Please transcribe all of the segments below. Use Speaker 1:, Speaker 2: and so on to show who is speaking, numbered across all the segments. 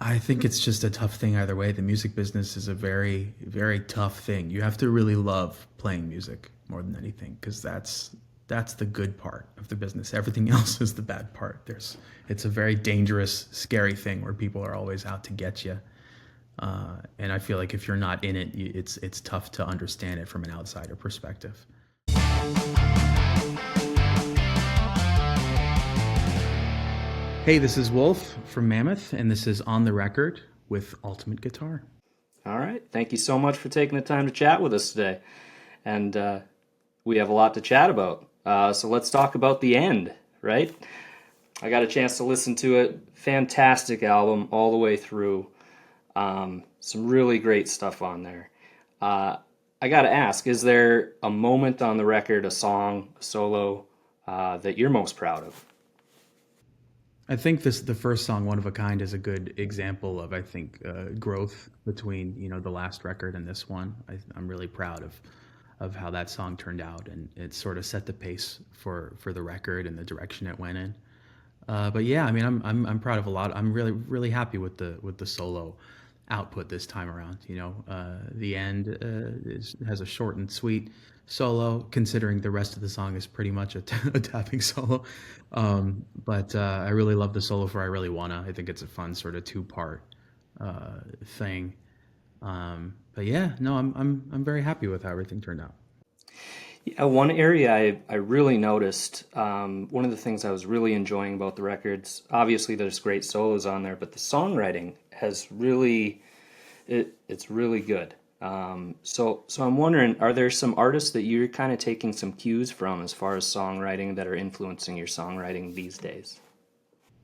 Speaker 1: I think it's just a tough thing either way. The music business is a very, very tough thing. You have to really love playing music more than anything, because that's the good part of the business. Everything else is the bad part. It's a very dangerous, scary thing where people are always out to get you. And I feel like if you're not in it, it's tough to understand it from an outsider perspective. Hey, this is Wolf from Mammoth, and this is On the Record with Ultimate Guitar.
Speaker 2: All right. Thank you so much for taking the time to chat with us today. And we have a lot to chat about. So let's talk about the end, right? I got a chance to listen to it. Fantastic album all the way through. Some really great stuff on there. I got to ask, is there a moment on the record, a song, a solo, that you're most proud of?
Speaker 1: I think the first song, "One of a Kind," is a good example of, I think, growth between the last record and this one. I'm really proud of how that song turned out, and it sort of set the pace for the record and the direction it went in. But yeah, I mean, I'm proud of a lot. I'm really happy with the solo output this time around. The end has a short and sweet solo, considering the rest of the song is pretty much a tapping solo. But I really love the solo for "I Really Wanna." I think it's a fun sort of two-part thing. But yeah, no, I'm very happy with how everything turned out.
Speaker 2: Yeah, one area I really noticed, one of the things I was really enjoying about the records, obviously there's great solos on there, but the songwriting has really, it's really good. So I'm wondering, are there some artists that you're kind of taking some cues from as far as songwriting that are influencing your songwriting these days?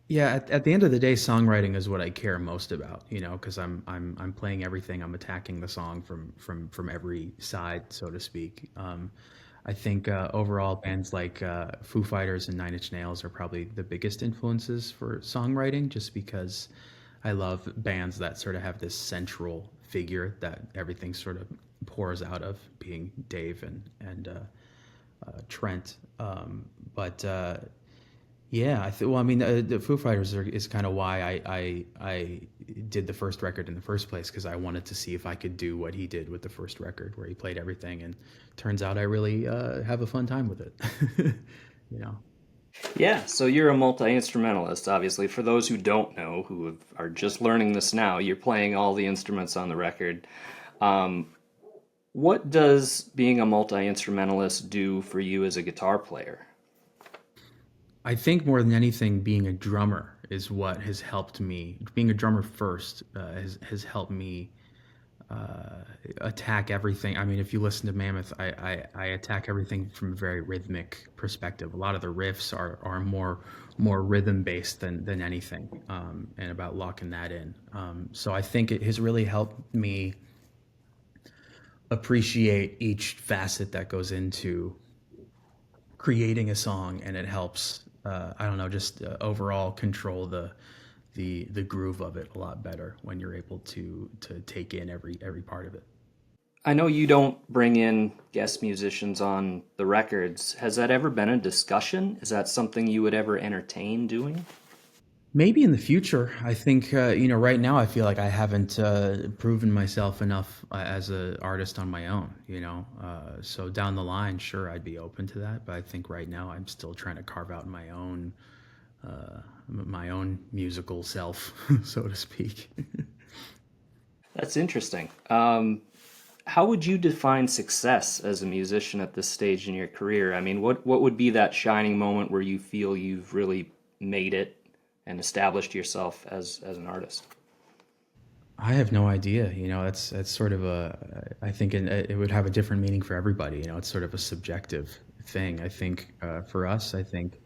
Speaker 1: Yeah, at the end of the day, songwriting is what I care most about, because I'm playing everything. I'm attacking the song from every side, so to speak. I think overall bands like Foo Fighters and Nine Inch Nails are probably the biggest influences for songwriting, just because I love bands that sort of have this central figure that everything sort of pours out of, being Dave and Trent. But yeah, well, I mean, the Foo Fighters is kind of why I did the first record in the first place, because I wanted to see if I could do what he did with the first record, where he played everything, and turns out I really have a fun time with it. you know.
Speaker 2: Yeah, so you're a multi-instrumentalist, obviously. For those who don't know, are just learning this now, you're playing all the instruments on the record. Um, what does being a multi-instrumentalist do for you as a guitar player?
Speaker 1: I think more than anything, being a drummer is what has helped me. Being a drummer first has helped me attack everything. I mean, if you listen to Mammoth, I attack everything from a very rhythmic perspective. A lot of the riffs are more rhythm based than anything, and about locking that in. So I think it has really helped me appreciate each facet that goes into creating a song, and it helps. I don't know, just overall control the groove of it a lot better when you're able to take in every part of it.
Speaker 2: I know you don't bring in guest musicians on the records. Has that ever been a discussion? Is that something you would ever entertain doing?
Speaker 1: Maybe in the future. I think right now I feel like I haven't proven myself enough as an artist on my own. So down the line, sure, I'd be open to that. But I think right now I'm still trying to carve out my own musical self, so to speak.
Speaker 2: That's interesting. How would you define success as a musician at this stage in your career? I mean, what would be that shining moment where you feel you've really made it and established yourself as an artist?
Speaker 1: I have no idea. That's sort of I think it would have a different meaning for everybody. It's sort of a subjective thing. I think for us, I think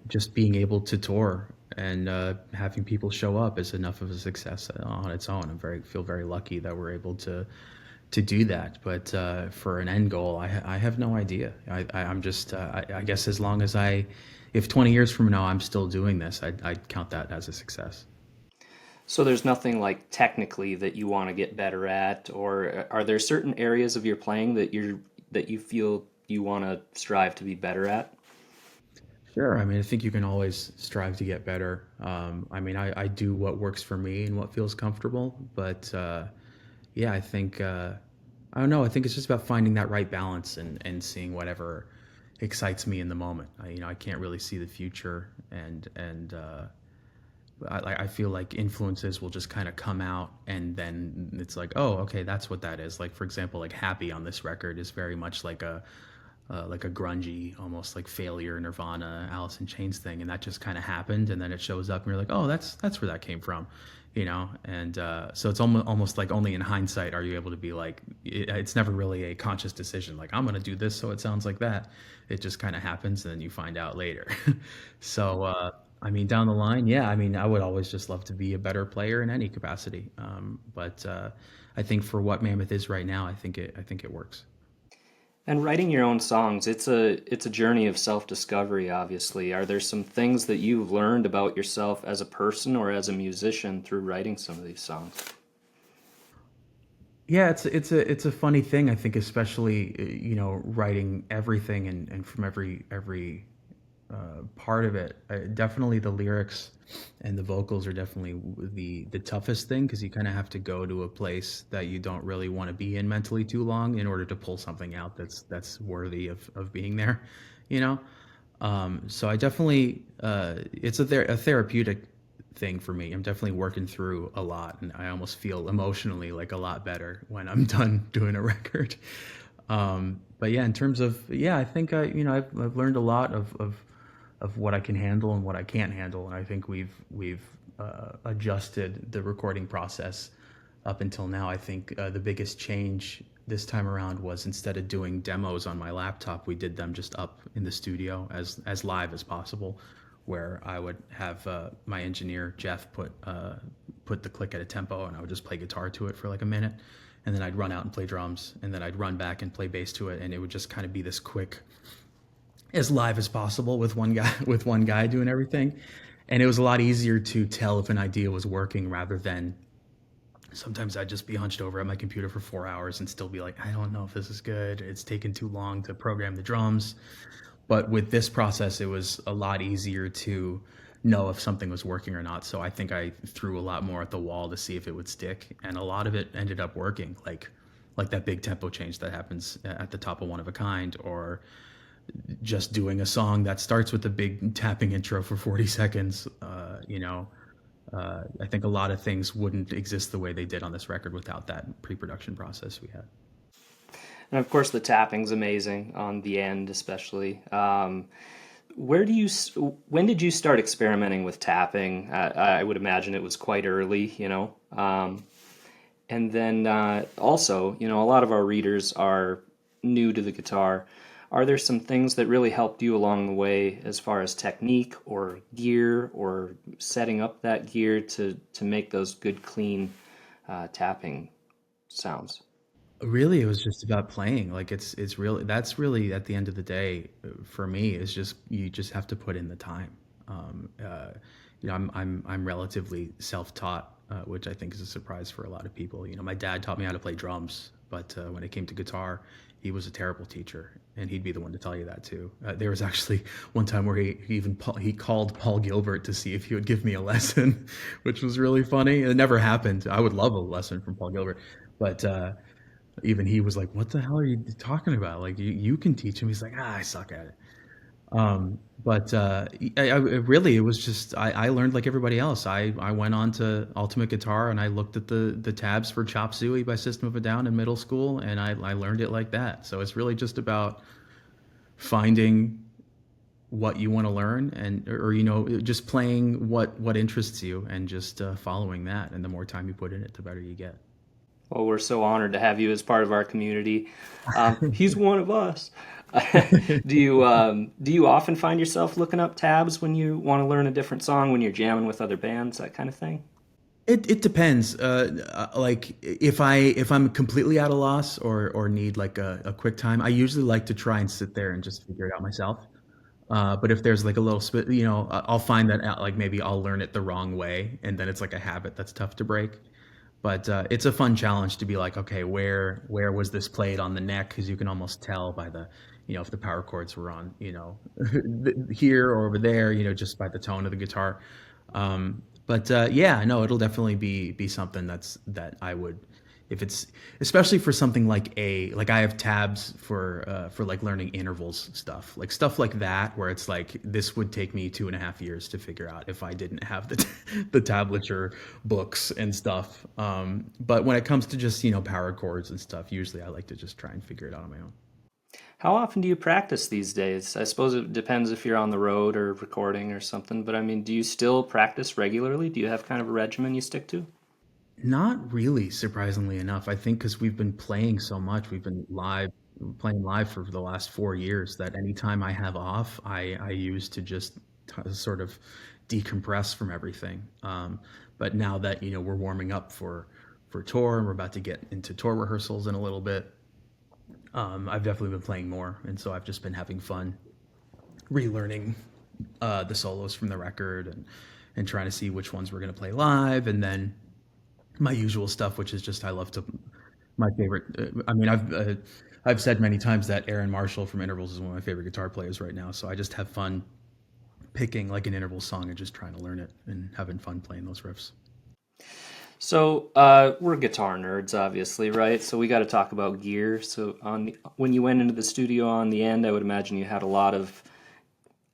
Speaker 1: just being able to tour and having people show up is enough of a success on its own. Feel very lucky that we're able to do that. But for an end goal, I have no idea. I'm just I guess as long as if 20 years from now I'm still doing this, I'd count that as a success.
Speaker 2: So there's nothing like technically that you want to get better at, or are there certain areas of your playing that you feel you want to strive to be better at?
Speaker 1: Sure. I mean, I think you can always strive to get better. I mean, I do what works for me and what feels comfortable, but yeah, I think I don't know. I think it's just about finding that right balance and seeing whatever excites me in the moment. I can't really see the future, and I feel like influences will just kind of come out, and then it's like, oh, okay, that's what that is. Like for example, like "Happy" on this record is very much like a grungy, almost like Failure, Nirvana, Alice in Chains thing, and that just kind of happened, and then it shows up, and you're like, oh, that's where that came from, And so it's almost like only in hindsight are you able to be like, it's never really a conscious decision, like I'm gonna do this so it sounds like that. It just kind of happens, and then you find out later. So I mean, down the line, yeah, I mean, I would always just love to be a better player in any capacity, but I think for what Mammoth is right now, I think it works.
Speaker 2: And writing your own songs, it's a journey of self-discovery, obviously. Are there some things that you've learned about yourself as a person or as a musician through writing some of these songs?
Speaker 1: Yeah, it's a funny thing. I think, especially writing everything and from every part of it. Definitely the lyrics and the vocals are definitely the toughest thing because you kind of have to go to a place that you don't really want to be in mentally too long in order to pull something out that's worthy of being there, you know. So I definitely it's a therapeutic thing for me. I'm definitely working through a lot, and I almost feel emotionally like a lot better when I'm done doing a record. But yeah, in terms of yeah, I think I've learned a lot of what I can handle and what I can't handle, and I think we've adjusted the recording process up until now. I think the biggest change this time around was instead of doing demos on my laptop, we did them just up in the studio as live as possible, where I would have my engineer Jeff put the click at a tempo, and I would just play guitar to it for like a minute, and then I'd run out and play drums, and then I'd run back and play bass to it, and it would just kind of be this quick, as live as possible with one guy with one guy doing everything. And it was a lot easier to tell if an idea was working rather than sometimes I'd just be hunched over at my computer for 4 hours and still be like, I don't know if this is good. It's taken too long to program the drums. But with this process, it was a lot easier to know if something was working or not. So I think I threw a lot more at the wall to see if it would stick, and a lot of it ended up working. Like that big tempo change that happens at the top of One of a Kind, or just doing a song that starts with a big tapping intro for 40 seconds. I think a lot of things wouldn't exist the way they did on this record without that pre-production process we had.
Speaker 2: And of course, the tapping's amazing on the end, especially. When did you start experimenting with tapping? I would imagine it was quite early, you know. And then also, you know, a lot of our readers are new to the guitar. Are there some things that really helped you along the way as far as technique or gear or setting up that gear to make those good, clean tapping sounds?
Speaker 1: Really, it was just about playing. Like it's really that's really at the end of the day for me is just you just have to put in the time. Um, uh, I'm relatively self-taught, which I think is a surprise for a lot of people. My dad taught me how to play drums, but when it came to guitar, he was a terrible teacher, and he'd be the one to tell you that too. There was actually one time where he called Paul Gilbert to see if he would give me a lesson, which was really funny. It never happened. I would love a lesson from Paul Gilbert, but even he was like, "What the hell are you talking about? Like you can teach him." He's like, "Ah, I suck at it." But really, it was just I learned like everybody else. I went on to Ultimate Guitar and I looked at the tabs for Chop Suey by System of a Down in middle school, and I learned it like that. So it's really just about finding what you want to learn, and or just playing what interests you, and just following that. And the more time you put in it, the better you get.
Speaker 2: Well, we're so honored to have you as part of our community. He's one of us. Do you often find yourself looking up tabs when you want to learn a different song when you're jamming with other bands, that kind of thing?
Speaker 1: It depends. Like if I'm completely at a loss or need like a quick time, I usually like to try and sit there and just figure it out myself. But if there's like a little spit, I'll find that out, like maybe I'll learn it the wrong way, and then it's like a habit that's tough to break. But it's a fun challenge to be like, okay, where was this played on the neck? Because you can almost tell by if the power chords were on, here or over there, just by the tone of the guitar. But yeah, no, it'll definitely be something that I would, if it's especially for something like I have tabs for like learning intervals stuff, like stuff like that, where it's like this would take me 2.5 years to figure out if I didn't have the the tablature books and stuff. But when it comes to just power chords and stuff, usually I like to just try and figure it out on my own.
Speaker 2: How often do you practice these days? I suppose it depends if you're on the road or recording or something, but I mean, do you still practice regularly? Do you have kind of a regimen you stick to?
Speaker 1: Not really, surprisingly enough. I think because we've been playing so much, we've been playing live for the last 4 years, that anytime I have off, I use to just sort of decompress from everything. But now that we're warming up for tour and we're about to get into tour rehearsals in a little bit, I've definitely been playing more, and so I've just been having fun relearning the solos from the record and trying to see which ones we're going to play live, and then my usual stuff, which is just I love to my favorite. I mean, I've said many times that Aaron Marshall from Intervals is one of my favorite guitar players right now. So I just have fun picking like an Interval song and just trying to learn it and having fun playing those riffs.
Speaker 2: So, we're guitar nerds, obviously, right? So we got to talk about gear. So when you went into the studio on the end, I would imagine you had a lot of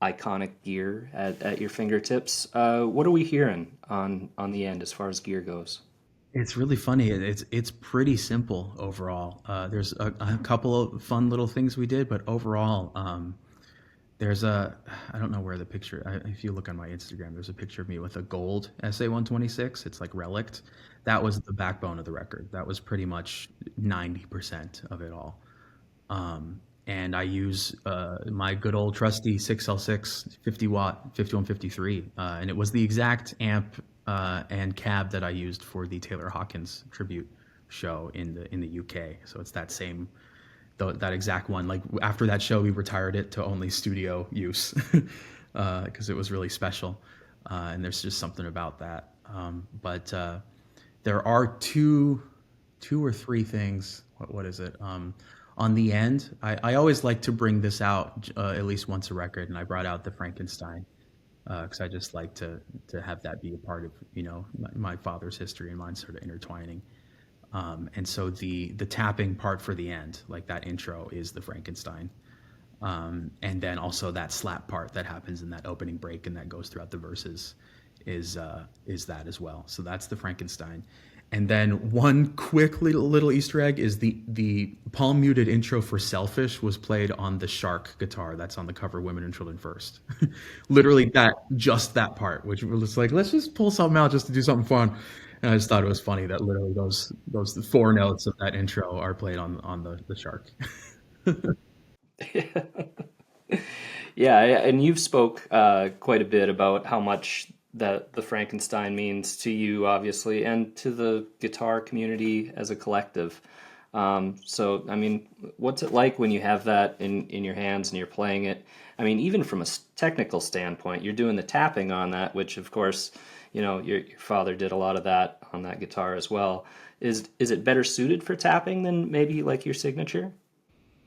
Speaker 2: iconic gear at your fingertips. What are we hearing on the end as far as gear goes?
Speaker 1: It's really funny. It's pretty simple overall. There's a couple of fun little things we did, but overall, there's I don't know where the picture. If you look on my Instagram, there's a picture of me with a gold SA-126. It's like relict. That was the backbone of the record. That was pretty much 90% of it all. And I use my good old trusty 6L6 50-watt 5153, and it was the exact amp and cab that I used for the Taylor Hawkins tribute show in the UK. So it's that same that exact one. Like after that show, we retired it to only studio use because it was really special, and there's just something about that. But there are two or three things. What is it? On the end, I always like to bring this out at least once a record, and I brought out the Frankenstein because I just like to have that be a part of my father's history and mine sort of intertwining. And so the tapping part for the end, like that intro, is the Frankenstein, and then also that slap part that happens in that opening break and that goes throughout the verses is that as well. So that's the Frankenstein. And then one quick little Easter egg is the palm muted intro for Selfish was played on the Shark guitar that's on the cover Women and Children First. Literally just that part, which was like, let's just pull something out just to do something fun. And I just thought it was funny that literally those four notes of that intro are played on the Shark.
Speaker 2: Yeah, and you've spoke quite a bit about how much that the Frankenstein means to you, obviously, and to the guitar community as a collective. So, I mean, what's it like when you have that in your hands and you're playing it? I mean, even from a technical standpoint, you're doing the tapping on that, which, of course, your father did a lot of that on that guitar as well. Is it better suited for tapping than maybe like your signature?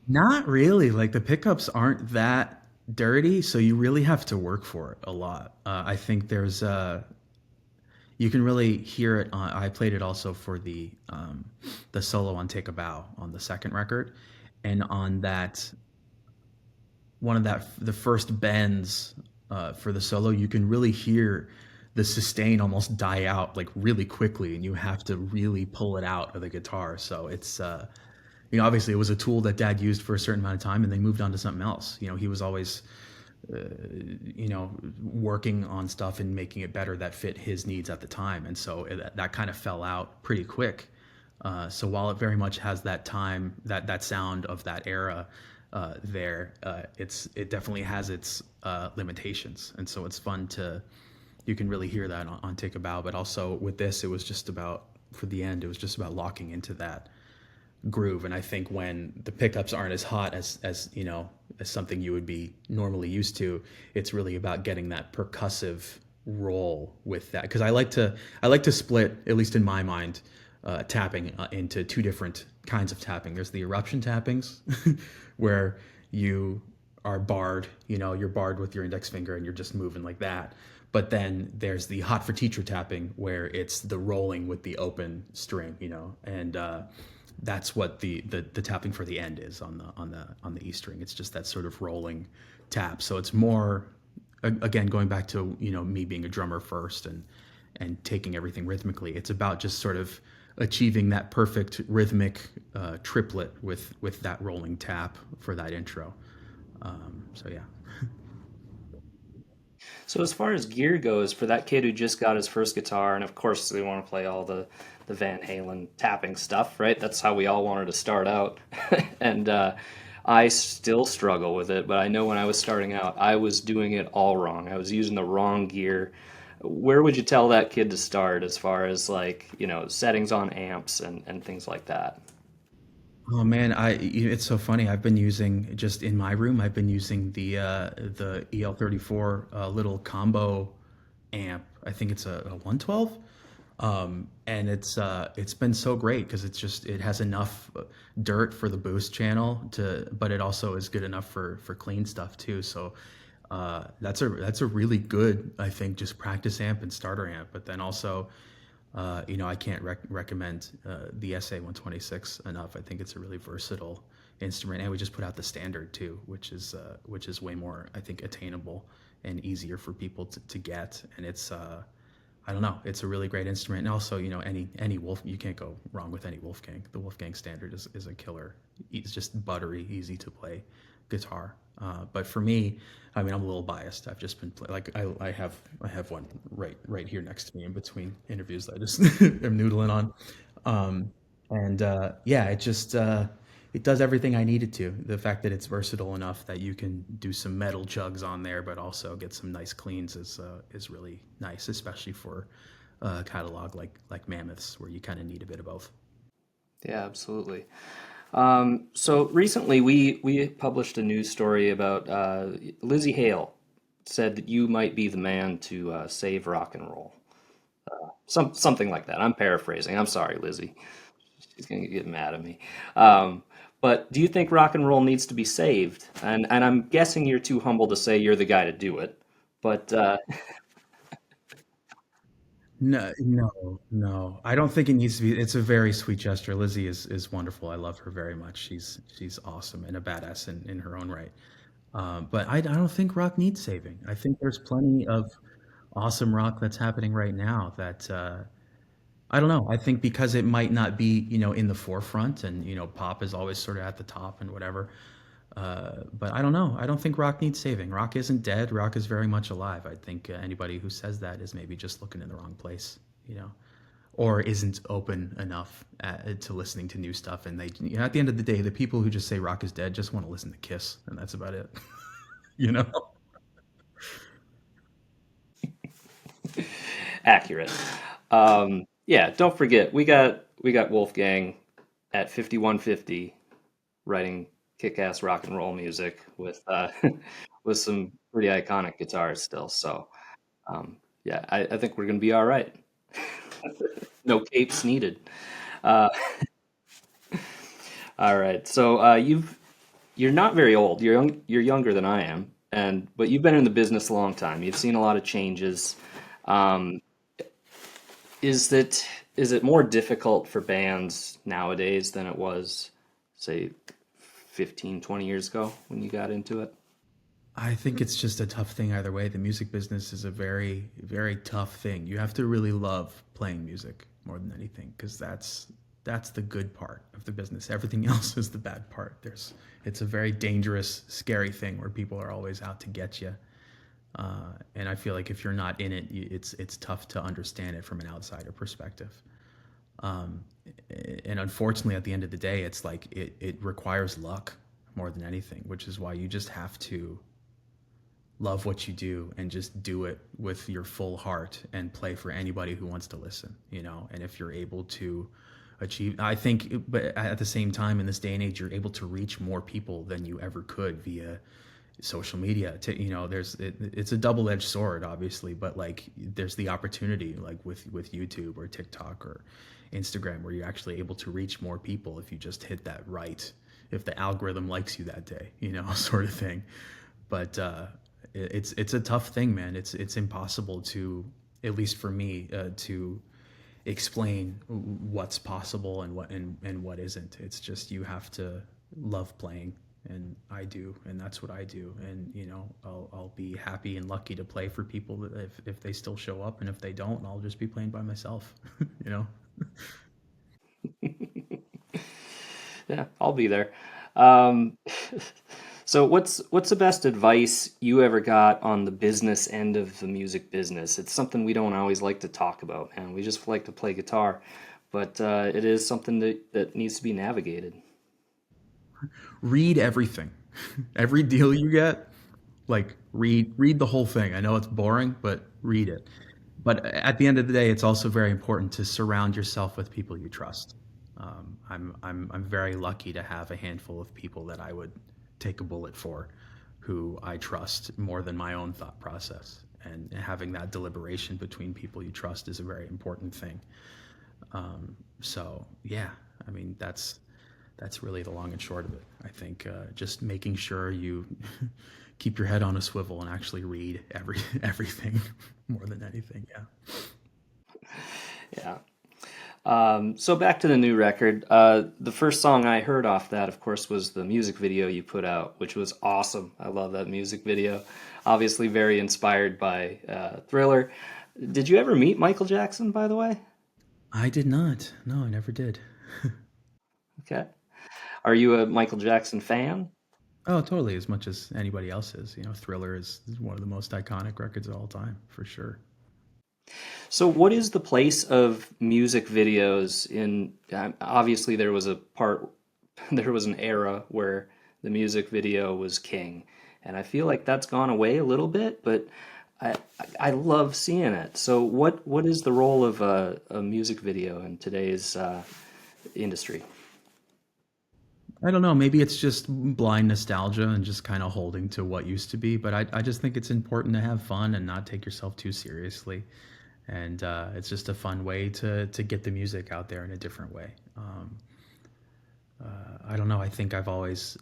Speaker 1: Not really. Like the pickups aren't that dirty, so you really have to work for it a lot. I think there's you can really hear it. I played it also for the solo on "Take a Bow" on the second record, and on that the first bends for the solo, you can really hear the sustain almost die out like really quickly, and you have to really pull it out of the guitar. So it's obviously it was a tool that Dad used for a certain amount of time, and they moved on to something else. He was always working on stuff and making it better that fit his needs at the time, and so that kind of fell out pretty quick. So while it very much has that time, that sound of that era, it definitely has its limitations, and so it's fun you can really hear that on "Take a Bow." But also with this, it was just about for the end, it was just about locking into that groove. And I think when the pickups aren't as hot as something you would be normally used to, it's really about getting that percussive roll with that. Because I like to split, at least in my mind, tapping into two different kinds of tapping. There's the eruption tappings, where you are barred, you're barred with your index finger and you're just moving like that. But then there's the hot for teacher tapping where it's the rolling with the open string, and that's what the tapping for the end is on the E string. It's just that sort of rolling tap. So it's more, again, going back to me being a drummer first and taking everything rhythmically. It's about just sort of achieving that perfect rhythmic triplet with that rolling tap for that intro. So yeah.
Speaker 2: So as far as gear goes, for that kid who just got his first guitar, and of course they want to play all the Van Halen tapping stuff, right? That's how we all wanted to start out. And I still struggle with it, but I know when I was starting out, I was doing it all wrong. I was using the wrong gear. Where would you tell that kid to start as far as like, settings on amps and things like that?
Speaker 1: Oh man, it's so funny. I've been using, just in my room, I've been using the EL34 little combo amp. I think it's a 112. And it's been so great because it has enough dirt for the boost channel but it also is good enough for clean stuff too. So that's a really good, I think, just practice amp and starter amp. But then also, I can't recommend the SA-126 enough. I think it's a really versatile instrument, and we just put out the standard too, which is way more, I think, attainable and easier for people to get. And it's I don't know, it's a really great instrument. And also, any Wolf, you can't go wrong with any Wolfgang. The Wolfgang standard is a killer. It's just buttery, easy to play guitar. But for me, I mean, I'm a little biased. I've just been like I have one right here next to me in between interviews that I just am noodling on, and yeah, it does everything I need it to. The fact that it's versatile enough that you can do some metal jugs on there, but also get some nice cleans is really nice, especially for a catalog like Mammoths, where you kind of need a bit of both.
Speaker 2: Yeah, absolutely. So recently we published a news story about Lizzie Hale said that you might be the man to save rock and roll. Something like that. I'm paraphrasing. I'm sorry, Lizzie. She's gonna get mad at me. Um, but do you think rock and roll needs to be saved? And I'm guessing you're too humble to say you're the guy to do it. But
Speaker 1: No, no, no. I don't think it needs to be. It's a very sweet gesture. Lizzie is wonderful. I love her very much. She's awesome and a badass in her own right. But I don't think rock needs saving. I think there's plenty of awesome rock that's happening right now that I don't know. I think because it might not be, in the forefront, and pop is always sort of at the top and whatever. But I don't know. I don't think rock needs saving. Rock isn't dead. Rock is very much alive. I think anybody who says that is maybe just looking in the wrong place, or isn't open enough to listening to new stuff. And they, at the end of the day, the people who just say rock is dead just want to listen to Kiss, and that's about it. you know.
Speaker 2: accurate. Yeah, don't forget we got Wolfgang at 5150 writing kick-ass rock and roll music with with some pretty iconic guitars still. So yeah, I think we're gonna be all right. No capes needed. Uh, all right. So you're not very old. You're younger than I am, and but you've been in the business a long time. You've seen a lot of changes. Um, is it more difficult for bands nowadays than it was, say, 15, 20 years ago when you got into it?
Speaker 1: I think it's just a tough thing either way. The music business is a very, very tough thing. You have to really love playing music more than anything, because that's the good part of the business. Everything else is the bad part. It's a very dangerous, scary thing where people are always out to get you. And I feel like if you're not in it, it's tough to understand it from an outsider perspective. Um, and unfortunately, at the end of the day, it's like it requires luck more than anything, which is why you just have to love what you do and just do it with your full heart and play for anybody who wants to listen. And if you're able to achieve, I think, but at the same time, in this day and age, you're able to reach more people than you ever could via social media. It's a double-edged sword, obviously, but like there's the opportunity, like with YouTube or TikTok or Instagram, where you're actually able to reach more people if you just hit that right if the algorithm likes you that day, sort of thing. But it's a tough thing, man. It's impossible to, at least for me, to explain what's possible and what isn't. It's just you have to love playing, and I do, and that's what I do. And I'll be happy and lucky to play for people that if they still show up, and if they don't, I'll just be playing by myself. you know.
Speaker 2: Yeah, I'll be there. Um, so what's the best advice you ever got on the business end of the music business? It's something we don't always like to talk about, and we just like to play guitar, but it is something that needs to be navigated.
Speaker 1: Read everything, every deal you get. Like read the whole thing. I know it's boring, but read it. But at the end of the day, it's also very important to surround yourself with people you trust. I'm very lucky to have a handful of people that I would take a bullet for, who I trust more than my own thought process. And having that deliberation between people you trust is a very important thing. So yeah, I mean that's really the long and short of it. I think just making sure you keep your head on a swivel and actually read everything more than anything. Yeah.
Speaker 2: Yeah. So back to the new record. The first song I heard off that, of course, was the music video you put out, which was awesome. I love that music video. Obviously, very inspired by Thriller. Did you ever meet Michael Jackson, by the way?
Speaker 1: I did not. No, I never did.
Speaker 2: Okay. Are you a Michael Jackson fan?
Speaker 1: Oh, totally. As much as anybody else is. Thriller is one of the most iconic records of all time, for sure.
Speaker 2: So, what is the place of music videos in? Obviously, there was a part, there was an era where the music video was king, and I feel like that's gone away a little bit. But I I love seeing it. So, what is the role of a music video in today's industry?
Speaker 1: I don't know. Maybe it's just blind nostalgia and just kind of holding to what used to be. But I just think it's important to have fun and not take yourself too seriously. And it's just a fun way to get the music out there in a different way. I don't know. I think I've always,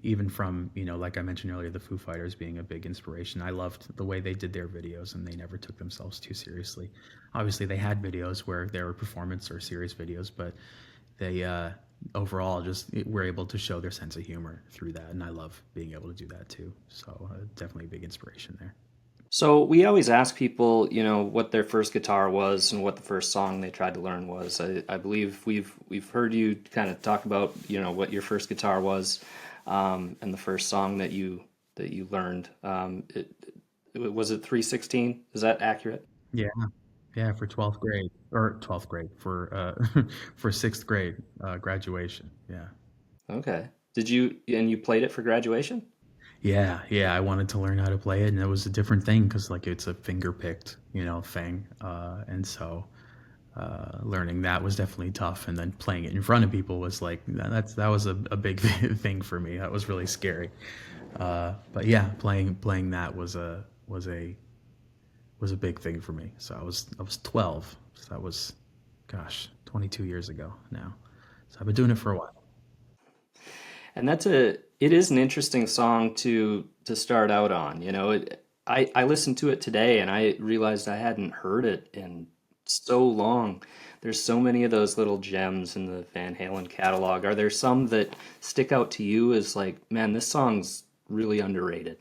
Speaker 1: even from, like I mentioned earlier, the Foo Fighters being a big inspiration. I loved the way they did their videos, and they never took themselves too seriously. Obviously, they had videos where there were performance or serious videos, but they overall just were able to show their sense of humor through that. And I love being able to do that too. So definitely a big inspiration there.
Speaker 2: So we always ask people, what their first guitar was and what the first song they tried to learn was. I believe we've heard you kind of talk about, what your first guitar was, and the first song that you learned. Was it 316? Is that accurate?
Speaker 1: Yeah. Yeah, for 12th grade or 12th grade for for 6th grade graduation. Yeah.
Speaker 2: Okay. And you played it for graduation?
Speaker 1: Yeah, yeah, I wanted to learn how to play it, and it was a different thing because like it's a finger picked, thing, and so learning that was definitely tough, and then playing it in front of people was like that was a big thing for me. That was really scary. But yeah, playing that was a big thing for me. So I was 12. So that was, gosh, 22 years ago now. So I've been doing it for a while.
Speaker 2: And it is an interesting song to start out on. I listened to it today and I realized I hadn't heard it in so long. There's so many of those little gems in the Van Halen catalog. Are there some that stick out to you as like, man, this song's really underrated?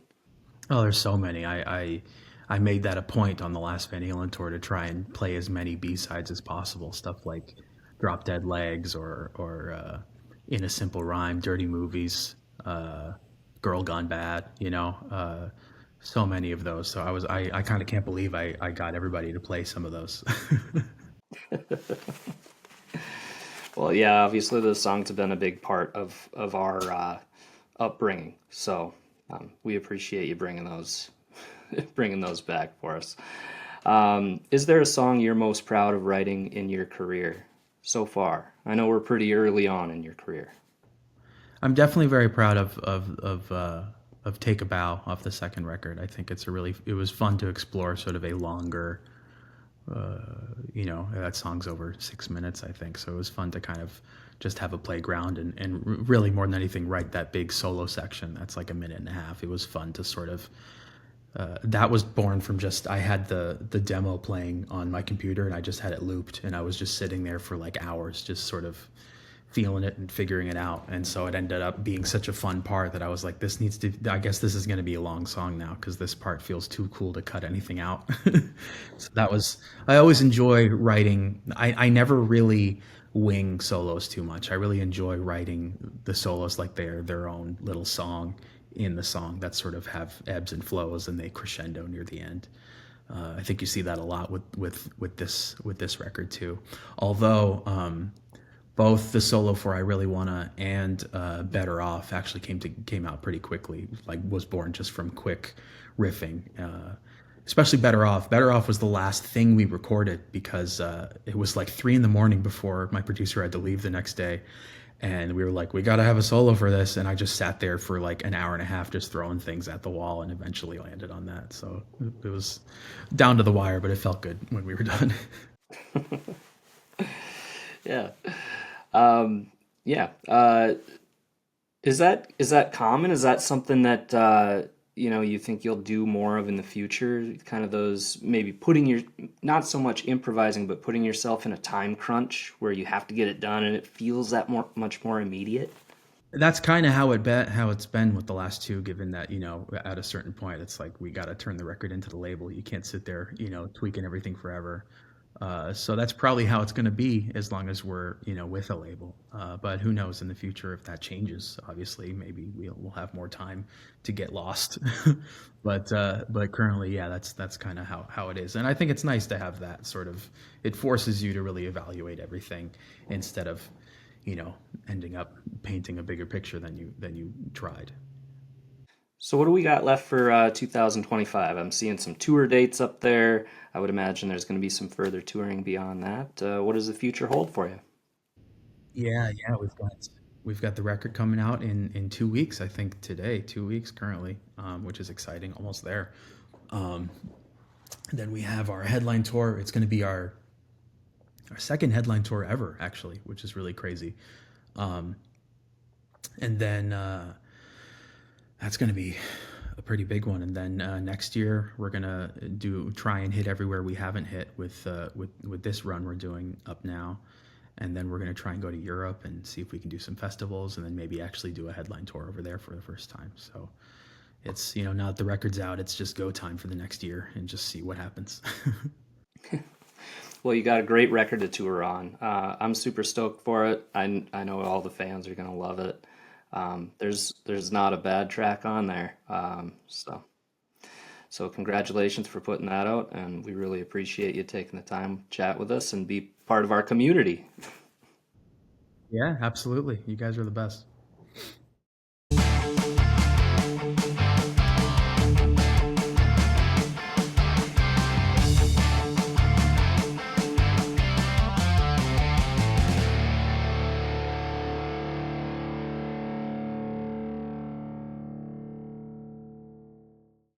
Speaker 1: Oh, there's so many. I made that a point on the last Van Halen tour to try and play as many B-sides as possible. Stuff like Drop Dead Legs or In a Simple Rhyme, Dirty Movies, Girl Gone Bad, so many of those. So I kind of can't believe I got everybody to play some of those.
Speaker 2: Well, yeah, obviously those songs have been a big part of our upbringing. So we appreciate you bringing those bringing those back for us. Is there a song you're most proud of writing in your career so far? I know we're pretty early on in your career.
Speaker 1: I'm definitely very proud of Take a Bow off the second record. I think it was fun to explore sort of a longer That song's over 6 minutes, I think. So it was fun to kind of just have a playground and really more than anything write that big solo section that's like a minute and a half. It was fun to sort of that was born from just I had the demo playing on my computer and I just had it looped and I was just sitting there for like hours just sort of feeling it and figuring it out. And so it ended up being such a fun part that I was like, this needs to, I guess this is going to be a long song now because this part feels too cool to cut anything out. So that was, I always enjoy writing. I never really wing solos too much. I really enjoy writing the solos like they're their own little song in the song that sort of have ebbs and flows and they crescendo near the end. I think you see that a lot with this record too. Although both the solo for "I Really Wanna" and "Better Off" actually came out pretty quickly. Like was born just from quick riffing. Especially "Better Off." "Better Off" was the last thing we recorded because it was like 3 in the morning before my producer had to leave the next day, and we were like, we got to have a solo for this. And I just sat there for like an hour and a half just throwing things at the wall, and eventually landed on that. So it was down to the wire, but it felt good when we were done.
Speaker 2: Yeah. Yeah. Is that common? Is that something that you think you'll do more of in the future? Kind of those maybe putting your not so much improvising, but putting yourself in a time crunch where you have to get it done and it feels that much more immediate.
Speaker 1: That's kind of how it's been with the last two. Given that at a certain point, it's like we got to turn the record into the label. You can't sit there tweaking everything forever. So that's probably how it's going to be as long as we're with a label. But who knows in the future if that changes? Obviously, maybe we'll have more time to get lost. But currently, yeah, that's kind of how it is. And I think it's nice to have that sort of. It forces you to really evaluate everything instead of ending up painting a bigger picture than you tried.
Speaker 2: So what do we got left for 2025? I'm seeing some tour dates up there. I would imagine there's going to be some further touring beyond that. What does the future hold for you?
Speaker 1: Yeah, we've got the record coming out in 2 weeks. I think today, 2 weeks currently, which is exciting. Almost there. Um, then we have our headline tour. It's going to be our second headline tour ever, actually, which is really crazy. Um, and then that's going to be a pretty big one. And then next year we're gonna try and hit everywhere we haven't hit with this run we're doing up now. And then we're gonna try and go to Europe and see if we can do some festivals, and then maybe actually do a headline tour over there for the first time. So it's now that the record's out, it's just go time for the next year and just see what happens.
Speaker 2: Well, you got a great record to tour on. I'm super stoked for it. I know all the fans are gonna love it. There's not a bad track on there. So congratulations for putting that out, and we really appreciate you taking the time to chat with us and be part of our community.
Speaker 1: Yeah, absolutely. You guys are the best.